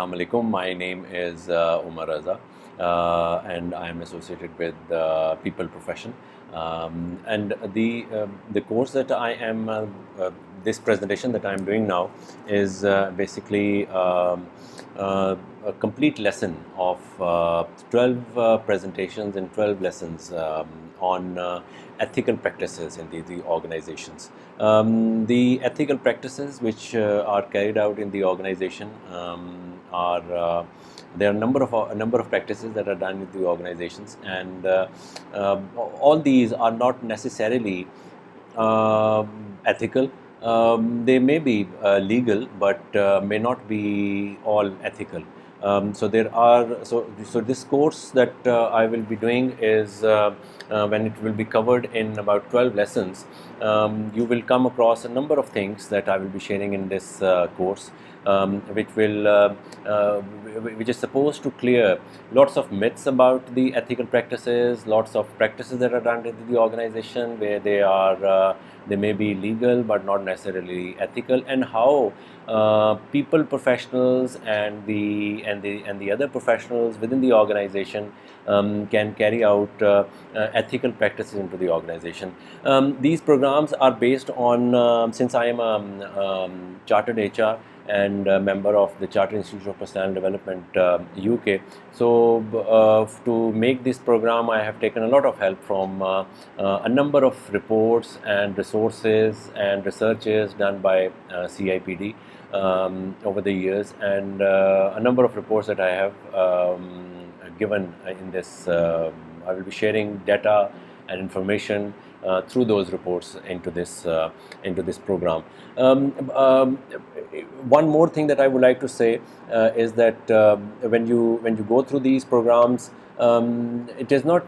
Assalamu alaikum. My name is Umar Raza, and I am associated with people profession. And the course that I am this presentation that I am doing now is basically a complete lesson of 12 presentations and 12 lessons on ethical practices in the organizations. The ethical practices which are carried out in the organization are there are a number of practices that are done with the organizations, and all these are not necessarily ethical. They may be legal, but may not be all ethical. So this course that I will be doing is when it will be covered in about 12 lessons. You will come across a number of things that I will be sharing in this course, which is supposed to clear lots of myths about the ethical practices, lots of practices that are done in the organization where they may be legal but not necessarily ethical, and how people professionals and the other professionals within the organization can carry out ethical practices into the organization. These programs are based on, since I am a chartered HR and a member of the Chartered Institute of Personal Development UK. So to make this program, I have taken a lot of help from a number of reports and resources and researches done by CIPD over the years, and a number of reports that I have given in this. I will be sharing data and information through those reports into this program. One more thing that I would like to say is that when you go through these programs, it is not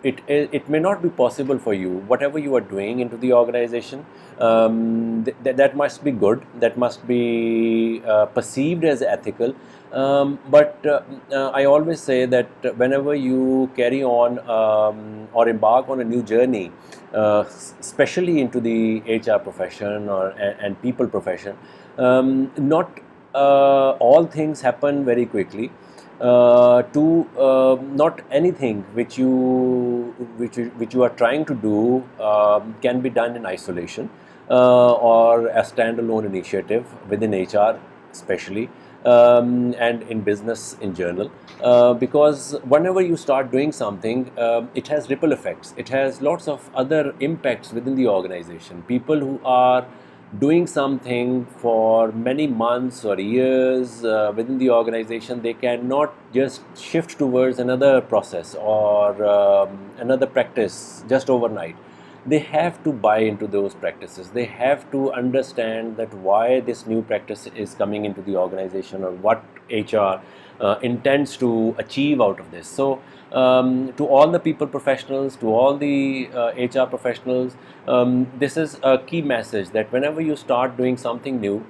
it may not be possible for you, whatever you are doing into the organization, that must be good, that must be perceived as ethical. But I always say that whenever you carry on or embark on a new journey, especially into the HR profession and people profession, not all things happen very quickly. Not anything which you are trying to do can be done in isolation or a standalone initiative within HR especially, and in business in general, because whenever you start doing something, it has ripple effects, it has lots of other impacts within the organization. People who are doing something for many months or years within the organization, they cannot just shift towards another process or another practice just overnight. They have to buy into those practices. They have to understand that why this new practice is coming into the organization, or what HR intends to achieve out of this. So to all the people professionals, to all the HR professionals, this is a key message, that whenever you start doing something new,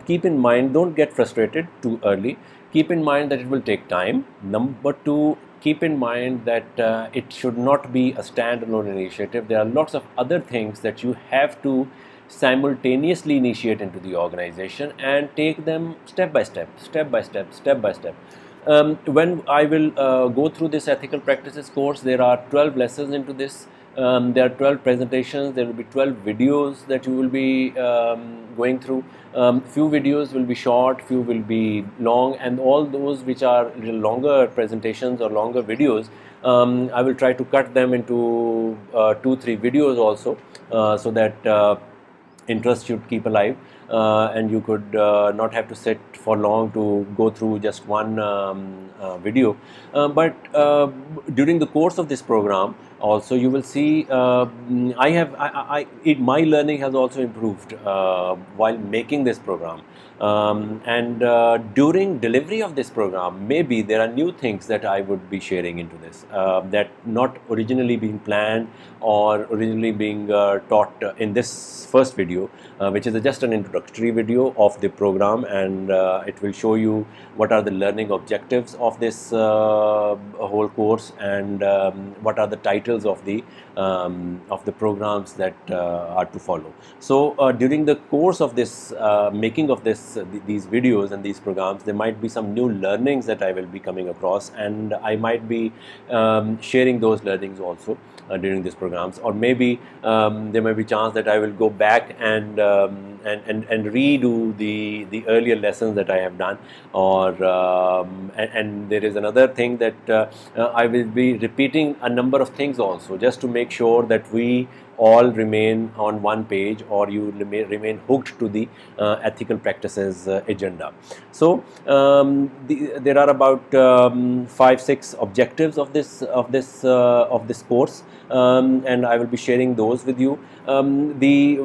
keep in mind, don't get frustrated too early. Keep in mind that it will take time. Number two, keep in mind that it should not be a standalone initiative. There are lots of other things that you have to simultaneously initiate into the organization, and take them step by step. When I will go through this ethical practices course, there are 12 lessons into this. There are 12 presentations, there will be 12 videos that you will be going through. Few videos will be short, few will be long, and all those which are little longer presentations or longer videos, I will try to cut them into 2-3 videos also, so that interest should keep alive, and you could not have to sit for long to go through just one video. But during the course of this program also, you will see my learning has also improved while making this program, and during delivery of this program, maybe there are new things that I would be sharing into this, that not originally being planned or originally being taught in this first video, which is just an introduction introductory video of the program, and it will show you what are the learning objectives of this whole course, and what are the titles of the programs that are to follow. So during the course of this making of these videos and these programs, there might be some new learnings that I will be coming across, and I might be sharing those learnings also during these programs, or maybe there may be chance that I will go back and redo the earlier lessons that I have done, or and there is another thing that I will be repeating a number of things also, just to make sure that we all remain on one page, or you remain hooked to the ethical practices agenda. So there are about 5-6 objectives of this course, and I will be sharing those with you. The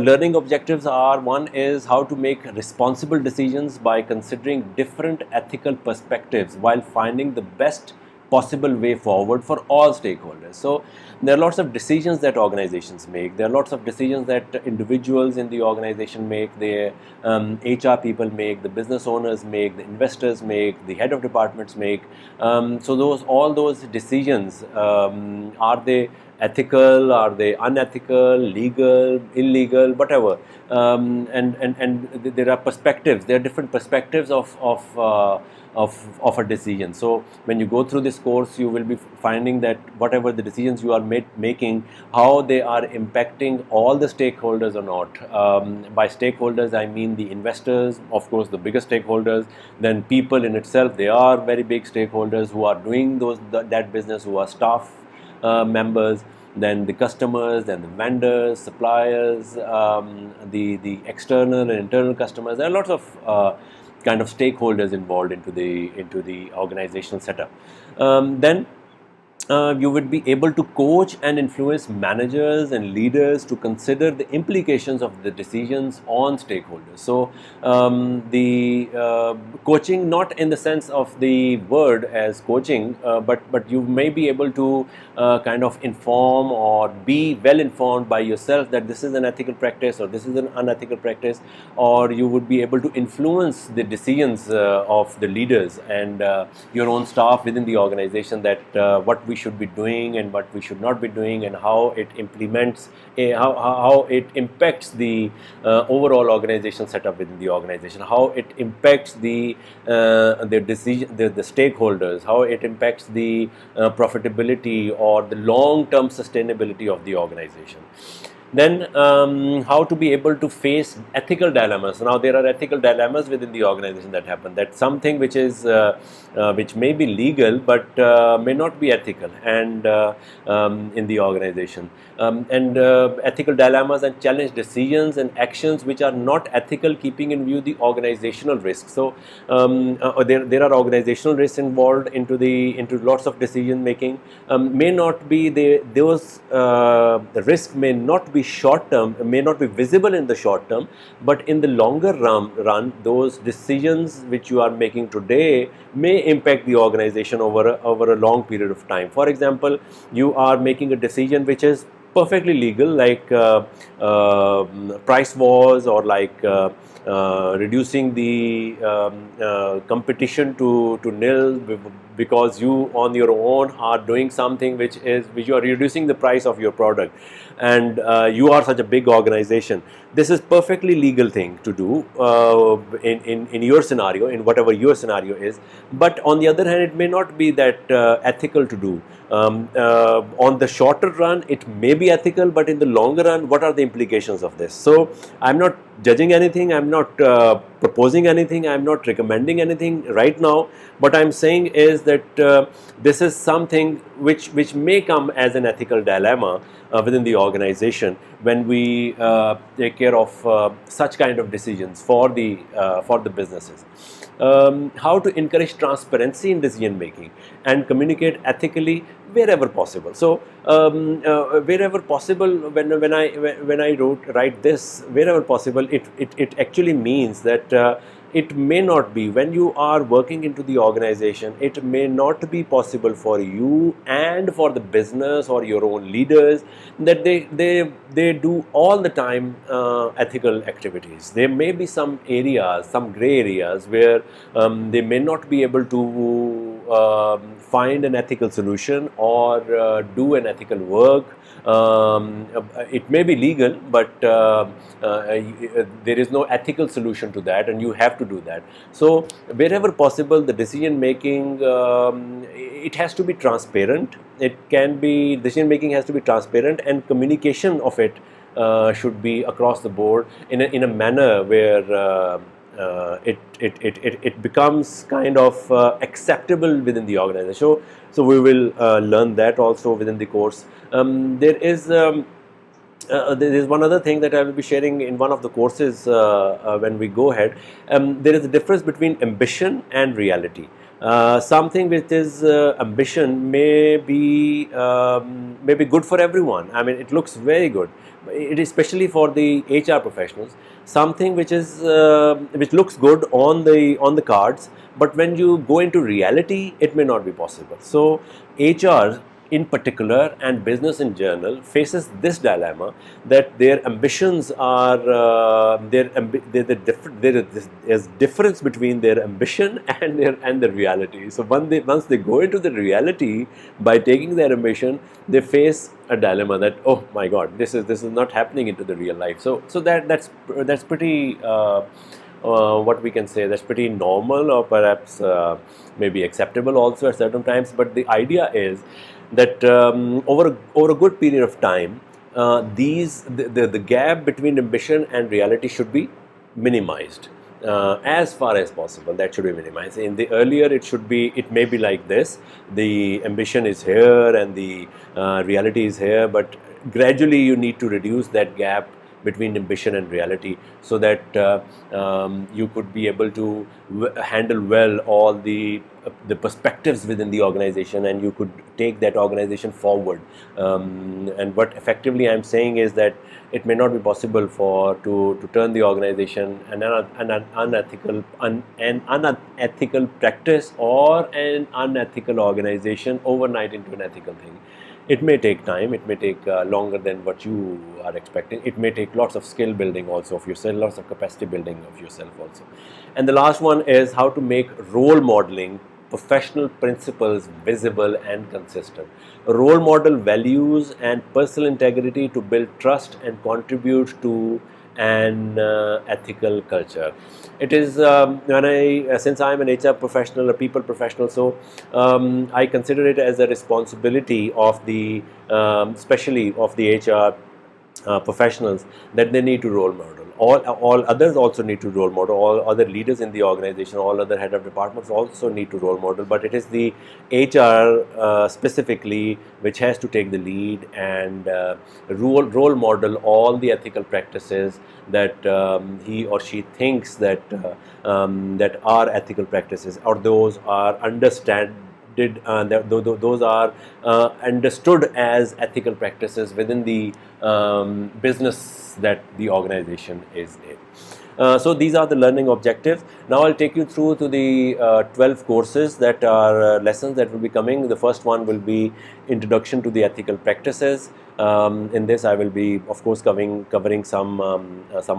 learning objectives are: one is how to make responsible decisions by considering different ethical perspectives while finding the best possible way forward for all stakeholders. So there are lots of decisions that organizations make. There are lots of decisions that individuals in the organization make, the HR people make, the business owners make, the investors make, the head of departments make. So all those decisions, are they ethical, are they unethical, legal, illegal, whatever, and there are perspectives. There are different perspectives of a decision. So when you go through this course, you will be finding that whatever the decisions you are making, how they are impacting all the stakeholders or not. By stakeholders, I mean the investors, of course, the biggest stakeholders. Then people in itself, they are very big stakeholders who are doing that business, who are staff members. Then the customers, then the vendors, suppliers, the external and internal customers. There are lots of kind of stakeholders involved into the organizational setup. Then you would be able to coach and influence managers and leaders to consider the implications of the decisions on stakeholders. So the coaching, not in the sense of the word as coaching, but you may be able to kind of inform or be well informed by yourself that this is an ethical practice or this is an unethical practice, or you would be able to influence the decisions of the leaders and your own staff within the organization, that what we should be doing and what we should not be doing, and how it implements, how it impacts the overall organizational setup within the organization, how it impacts the decision, the stakeholders, how it impacts the profitability or the long-term sustainability of the organization. Then how to be able to face ethical dilemmas. Now there are ethical dilemmas within the organization that happen. That's something which is which may be legal but may not be ethical, and in the organization. And ethical dilemmas and challenge decisions and actions which are not ethical, keeping in view the organizational risks. So there are organizational risks involved into lots of decision making. May not be the risk may not be short term, may not be visible in the short term, but in the longer run, those decisions which you are making today may impact the organization over a long period of time. For example, you are making a decision which is perfectly legal, like price wars, or like reducing the competition to nil, because you on your own are doing something which you are reducing the price of your product, and you are such a big organization. This is perfectly legal thing to do in your scenario, in whatever your scenario is. But on the other hand, it may not be that ethical to do. On the shorter run, it may be ethical, but in the longer run, what are the implications of this? So I'm not judging anything, I'm not proposing anything, I'm not recommending anything right now. What I'm saying is that this is something which may come as an ethical dilemma within the organization when we take care of such kind of decisions for the businesses. How to encourage transparency in decision making and communicate ethically wherever possible. So wherever possible, when I write this, wherever possible, it actually means that it may not be, when you are working into the organization, it may not be possible for you and for the business or your own leaders that they do all the time ethical activities. There may be some areas, some gray areas where they may not be able to find an ethical solution or do an ethical work. It may be legal, but there is no ethical solution to that, and you have to do that. So wherever possible, the decision making, it has to be transparent. It can be, decision making has to be transparent, and communication of it should be across the board in a manner where it becomes kind of acceptable within the organization. So we will learn that also within the course. There is one other thing that I will be sharing in one of the courses when we go ahead. There is a difference between ambition and reality. Something which is ambition may be good for everyone. I mean, it looks very good. It is especially for the HR professionals. Something which is which looks good on the cards, but when you go into reality, it may not be possible. So HR in particular and business in general faces this dilemma that their ambitions are there is difference between their ambition and the reality. So once they go into the reality by taking their ambition, they face a dilemma that, oh my God, this is not happening into the real life. So that's pretty what we can say, that's pretty normal, or perhaps maybe acceptable also at certain times. But the idea is that over a good period of time, the gap between ambition and reality should be minimized as far as possible. That should be minimized. In the earlier, it may be like this: the ambition is here and the reality is here, but gradually you need to reduce that gap between ambition and reality, so that you could be able to handle well all the perspectives within the organization, and you could take that organization forward. And what effectively I'm saying is that it may not be possible to turn the organization an unethical practice or an unethical organization overnight into an ethical thing. It may take time, it may take longer than what you are expecting. It may take lots of skill building also of yourself, lots of capacity building of yourself also. And the last one is how to make role modeling professional principles visible and consistent. Role model values and personal integrity to build trust and contribute to an ethical culture. It is since I am an HR professional, a people professional, so I consider it as a responsibility of the especially of the HR professionals, that they need to role model. All others also need to role model. All other leaders in the organization, all other head of departments also need to role model. But it is the HR specifically which has to take the lead and role model all the ethical practices that he or she thinks that that are ethical practices, or those are those are understood as ethical practices within the business that the organization is in. So these are the learning objectives. Now I'll take you through to the 12 courses that are lessons that will be coming. The first one will be Introduction to the Ethical Practices. In this I will be, of course, covering some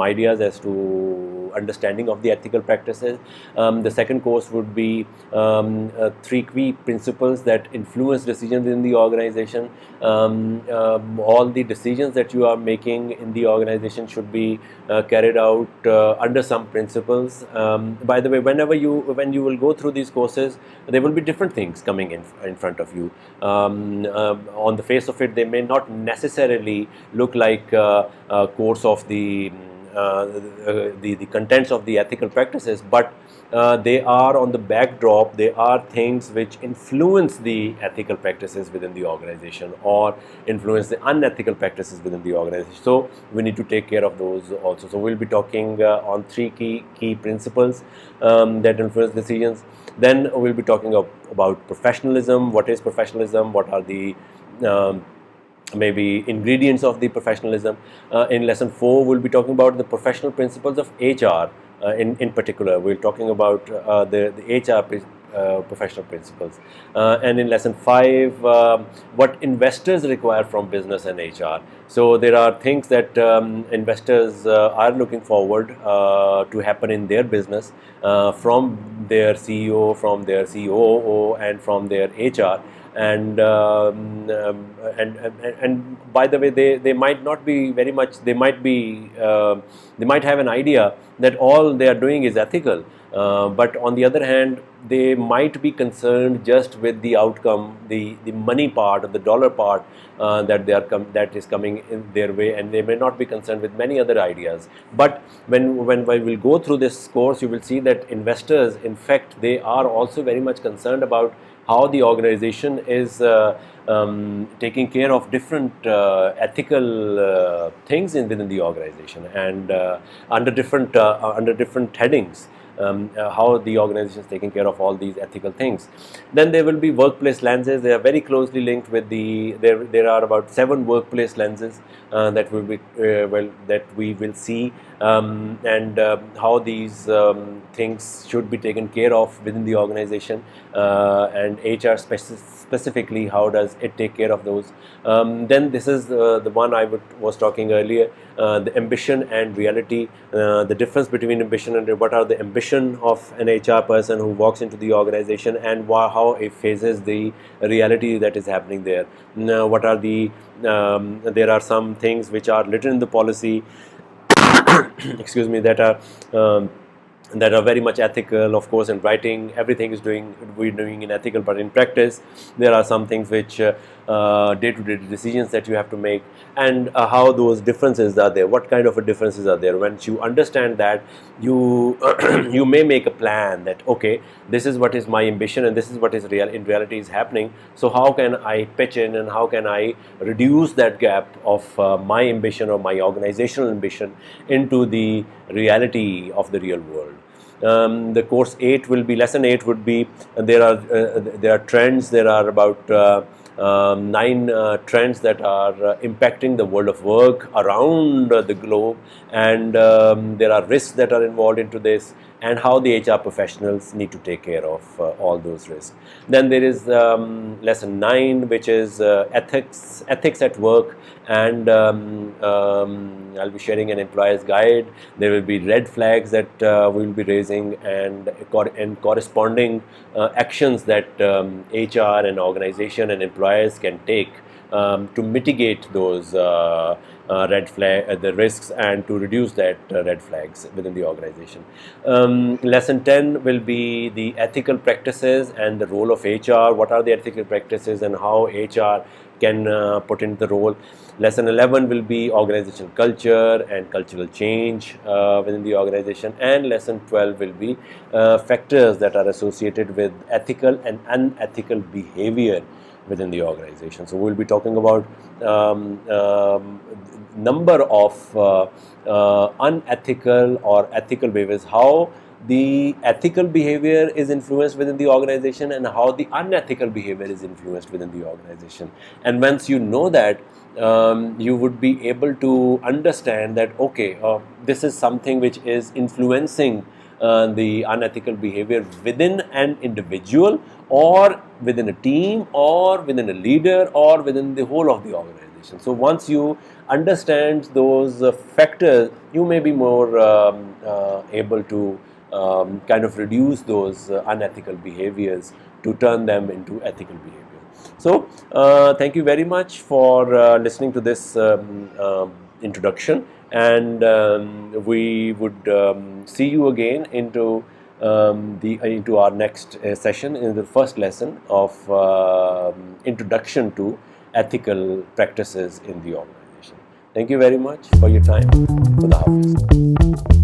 ideas as to understanding of the ethical practices. The second course would be 3 key principles that influence decisions in the organization. All the decisions that you are making in the organization should be carried out under some principles. By the way, when you will go through these courses, there will be different things coming in front of you. On the face of it, they may not necessarily look like a course of the contents of the ethical practices, but they are on the backdrop. They are things which influence the ethical practices within the organization or influence the unethical practices within the organization. So we need to take care of those also. So we'll be talking on 3 key principles that influence decisions. Then we'll be talking about professionalism. What is professionalism? What are the maybe ingredients of the professionalism? In lesson 4, we'll be talking about the professional principles of HR in particular. We're talking about the HR professional principles. And in lesson 5, what investors require from business and HR. So there are things that investors are looking forward to happen in their business from their CEO, from their COO, and from their HR. And by the way, they might not be very much, they might be they might have an idea that all they are doing is ethical, but on the other hand, they might be concerned just with the outcome, the money part or the dollar part that is coming in their way, and they may not be concerned with many other ideas. But when we will go through this course, you will see that investors, in fact, they are also very much concerned about how the organization is taking care of different ethical things within the organization, and under different headings. How the organization is taking care of all these ethical things. Then there will be workplace lenses. They are very closely linked with there are about 7 workplace lenses that will be that we will see, and how these things should be taken care of within the organization, and HR specifically, how does it take care of those. Then this is the one I was talking earlier, the ambition and reality, the difference between ambition and what are the ambition of an HR person who walks into the organization, and how it faces the reality that is happening there. Now, what are the there are some things which are written in the policy excuse me, that are very much ethical. Of course, in writing, everything is we're doing in ethical, but in practice, there are some things which day-to-day decisions that you have to make, and how those differences are there. What kind of differences are there? Once you understand that, you you may make a plan that, okay, this is what is my ambition, and this is what is in reality is happening. So how can I pitch in, and how can I reduce that gap of my ambition or my organizational ambition into the reality of the real world. The course 8 will be, lesson 8 would be, there are trends. There are about 9 trends that are impacting the world of work around the globe, and there are risks that are involved into this, and how the HR professionals need to take care of all those risks. Then there is lesson 9, which is ethics at work, and I'll be sharing an employer's guide. There will be red flags that we will be raising, and corresponding actions that HR and organization and employers can take to mitigate those the risks, and to reduce that red flags within the organization. Lesson 10 will be the ethical practices and the role of HR. What are the ethical practices and how HR can put in the role. Lesson 11 will be organizational culture and cultural change within the organization, and lesson 12 will be factors that are associated with ethical and unethical behavior within the organization. So we'll be talking about number of unethical or ethical behaviors, how the ethical behavior is influenced within the organization, and how the unethical behavior is influenced within the organization. And once you know that, you would be able to understand that, okay, this is something which is influencing the unethical behavior within an individual, or within a team, or within a leader, or within the whole of the organization. So once you understand those factors, you may be more able to kind of reduce those unethical behaviors to turn them into ethical behavior. So thank you very much for listening to this introduction, and we would see you again into our next session, in the first lesson of introduction to ethical practices in the organization. Thank you very much for your time. Khuda Hafiz.